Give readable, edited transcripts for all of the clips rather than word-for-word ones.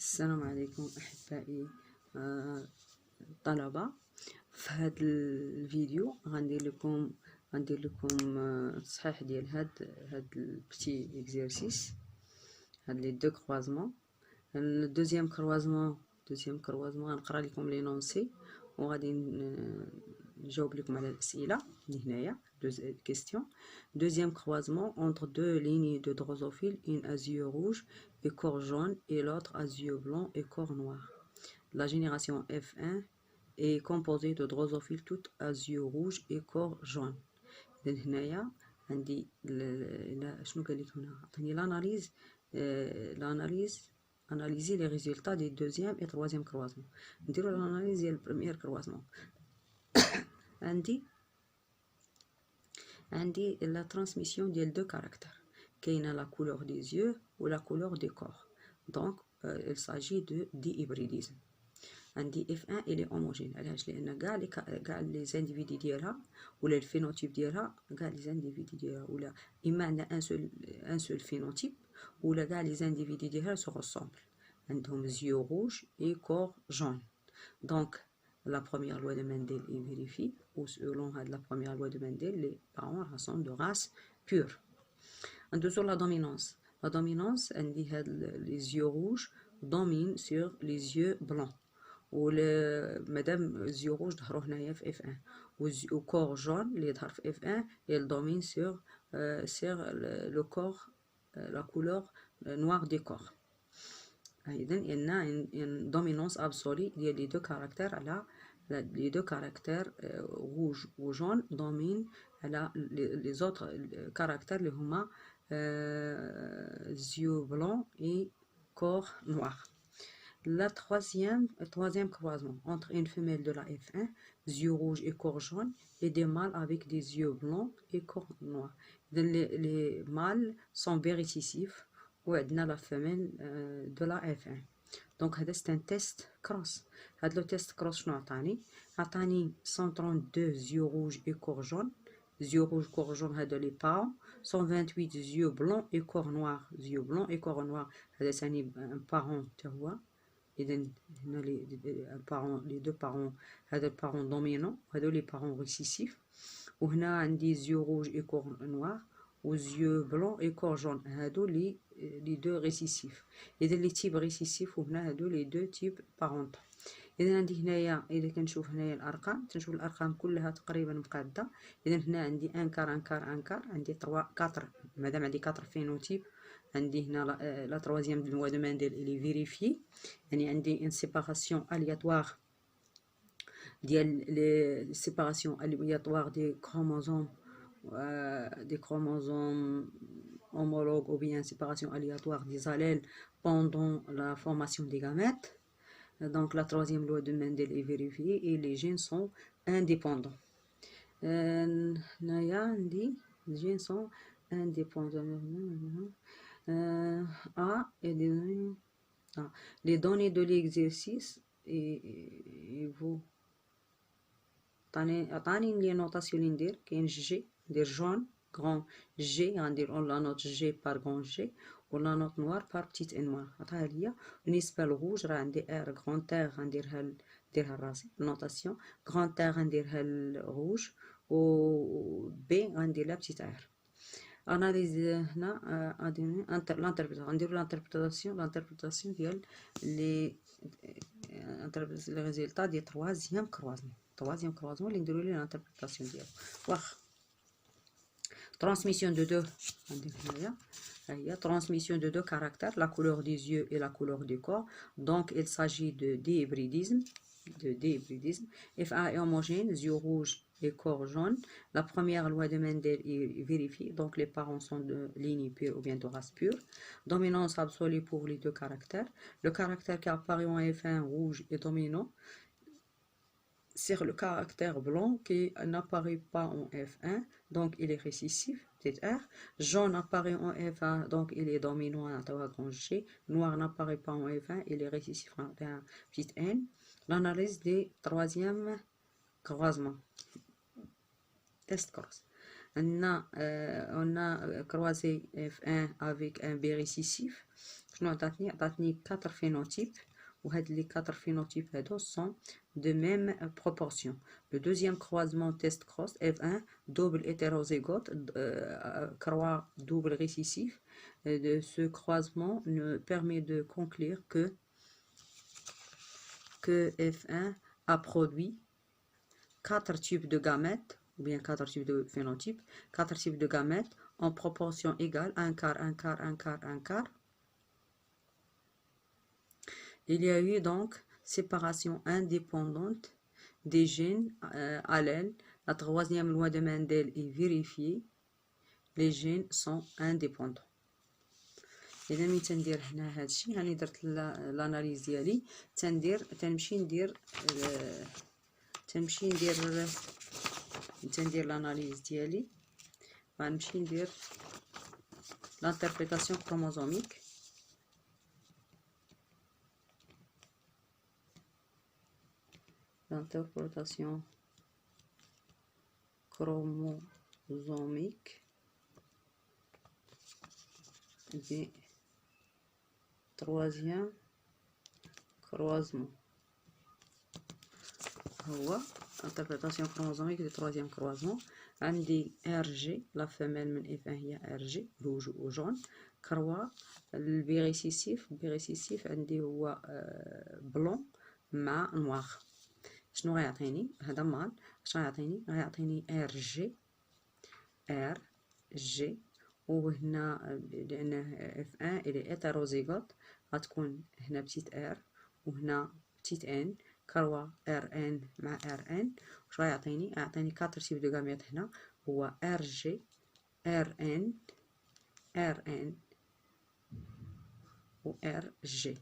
السلام عليكم أحبائي الطلبة. في هذا الفيديو غندير لكم تصحيح ديال هاد البتي اكزرسيس، هاد لي دو كروازمون. الدوزيام كروازمون غنقرا لكم لي نونسي وغادي نجاوب لكم على الأسئلة اللي هنايا. Question. Deuxième croisement entre deux lignes de drosophiles, une à yeux rouges et corps jaune et l'autre à yeux blancs et corps noir. La génération F1 est composée de drosophiles toutes à yeux rouges et corps jaune. إذن هنايا عندي شنو قال لك هنا؟ عطيني analyser les résultats des deuxième et troisième croisement. نديرو l'analyse ديال البريمير كروازمون. عندي la transmission ديال deux caractères. كاينه la couleur des yeux ou la couleur des corps. Donc il s'agit de dihybridisme. عندي F1 elle est homogène. علاش؟ لان كاع لي زانديفيدي ديالها ولا الفينوتيب ديالها، كاع لي زانديفيدي ديالها ولا اما عندنا ان سول فينوتيب ولا كاع لي زانديفيدي ديالها سو ريسومبل. عندهم يو روج اي كور جون. دونك la première loi de Mendel est vérifiée, ou selon la première loi de Mendel, les parents sont de race pure. En dessous, la dominance. La dominance, les yeux rouges dominent sur les yeux blancs. Ou madame, les yeux rouges sont في F1. Ou corps jaune, les F1, elle domine sur le corps, la couleur noire des corps. إذن il y a une dominance absolue des deux caractères على les deux caractères rouge ou jaune dominent على les autres caractères اللي هما yeux blancs et corps noir. La troisième croisement entre une femelle de la F1, yeux rouges et corps jaune, et des mâles avec des yeux blancs et corps noirs. Les mâles sont récessifs وعندنا la femelle de la F1. Donc هذا c'est un test cross. هذا le test cross شنو عطاني؟ عطاني 132 yeux rouges et corps jaune. Yeux rouges corps jaune هذا les parents. 128 yeux blancs et corps noirs. Yeux blancs et corps noirs هذا ثاني un parent تا هو. إذن هنا les deux parents هذا البارون دومينون وهذو les parents récessifs. وهنا عندي yeux rouges et corps noirs aux yeux blancs et corps jaune. هادو les deux récessifs. إذا les types récessifs وهنا هادو les deux types parentaux. إذا عندي هنايا إذا كنشوف هنايا الأرقام تنشوف الأرقام كلها تقريبا مقادة. إذا هنا عندي ان كار عندي 4 مادام عندي 4 فينوتيب. عندي هنا لا troisième loi de Mendel elle est vérifiée. يعني عندي une séparation aléatoire ديال les séparation aléatoire des chromosomes homologues ou bien séparation aléatoire des allèles pendant la formation des gamètes. Donc la troisième loi de Mendel est vérifiée et les gènes sont indépendants. Les gènes sont indépendants. Les données de l'exercice et vous عطاني لي نوطاسيون اللي ندير. كاين جي ندير جون غران جي، غندير لا نوت جي بار غران جي ولا نوت نوار بار بتيت ان نوار. عطاها ليا. بالنسبه للغوج راه عندي ار غران تير غنديرها لراسي النوطاسيون. غران تير غنديرها للغوج و بي غندير لها بتيت ار. اناليز هنا لانتربريتاسيون غنديرو لانتربريتاسيون ديال لي ريزولطا ديال troisième croisement اللي نديرو ليه لانتربريتاسيون ديالو. واخا transmission de deux عندي هنايا هي transmission de deux caractères, la couleur des yeux et la couleur du corps. Donc il s'agit de dihybridisme. F1 est homogène, yeux rouges et corps jaune. La première loi de Mendel est vérifiée, donc les parents sont de ligne pure ou bien de race pure. Dominance absolue pour les deux caractères. Le caractère qui apparaît en F1 rouge est dominant. C'est le caractère blanc qui n'apparaît pas en F1, donc il est récessif, petit r. Jaune apparaît en F1, donc il est dominant à grand G. Noir n'apparaît pas en F1, il est récessif à petit n. L'analyse des troisième croisement. Test cross. On a croisé F1 avec un B récessif. شنو عطاتني 4 phénotypes. Les 4 phénotypes sont de même proportion. Le deuxième croisement test cross F1 double hétérozygote, croix double récessif. De ce croisement nous permet de conclure que F1 a produit 4 types de gamètes, ou bien 4 types de phénotypes, 4 types de gamètes en proportion égale, un quart, un quart, un quart, un quart. Il y a eu donc séparation indépendante des gènes allèles. La troisième loi de Mendel est vérifiée. Les gènes sont indépendants. إذا ملي تندير هنا هادشي راني درت لاناليز ديالي تنمشي ندير لاناليز ديالي غنمشي ندير l'interprétation chromosomique. L'interprétation chromosomique du troisième croisement. هو interprétation chromosomique du troisième croisement. عندي RG la femelle من F1 هي RG rouge و jaune. كروا البيريسيسيف عندي هو بلون مع نواغ. شنو غيعطيني هذا مال؟ شنو غيعطيني RG وهنا لأن F1 إلي هيتيروزيغوت غتكون هنا بتيت R وهنا بتيت N. كروا RN مع RN واش غيعطيني؟ غيعطيني 4 تيب دو غاميت. هنا هو RG RN و RG.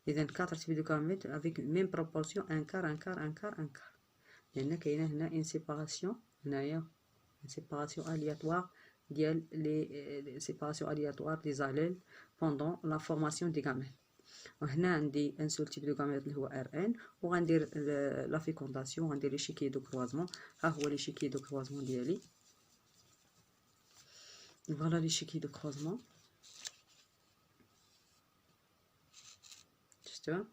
إذا 4 تيب دو غاميت افيك ميم بروبورسيون ان كار ان كار ان كار ان كار، لأن كاينة هنا ان سيباراسيون، هنايا ان سيباراسيون الياتوار ديال لي سيباراسيون الياتوار دي زاليل بوندون لا فورماسيون دي غاميت. وهنا عندي ان سول تيب دو غاميت اللي هو RN وغندير لا فيكونداسيون، غندير لي شيكي دو كروازمون. ها هو لي شيكي دو كروازمون ديالي، فوالا لي شيكي دو كروازمون شفتوها.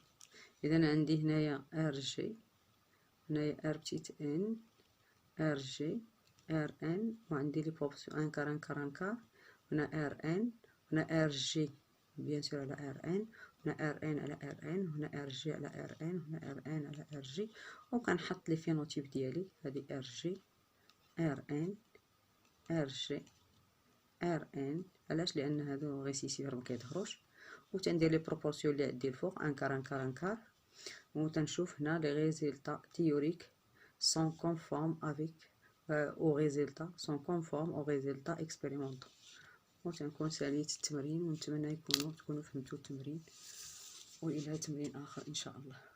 اذا عندي هنايا RG، هنايا R بتيت N RG RN، وعندي لي بروبورسيون ان كار ان كار ان كار. هنا RN هنا RG بيان سور على RN، هنا RN على RN، هنا RG على RN، هنا RN على RG. وكنحط لي فينوتيب ديالي هادي RG RN RG RN. علاش؟ لان هادو غيسيسيفر مكيظهروش. وتندير لي بروبورسيون اللي عندي الفوق ان كار ان كار ان كار، وتنشوف هنا لي ريزولطا تيوريك سون كونفورم افيك او ريزولطا سون كونفورم او ريزولطا اكسبيريمونطال. وتنكون ساليت التمرين، ونتمنى تكونوا فهمتوا التمرين، والى تمرين اخر ان شاء الله.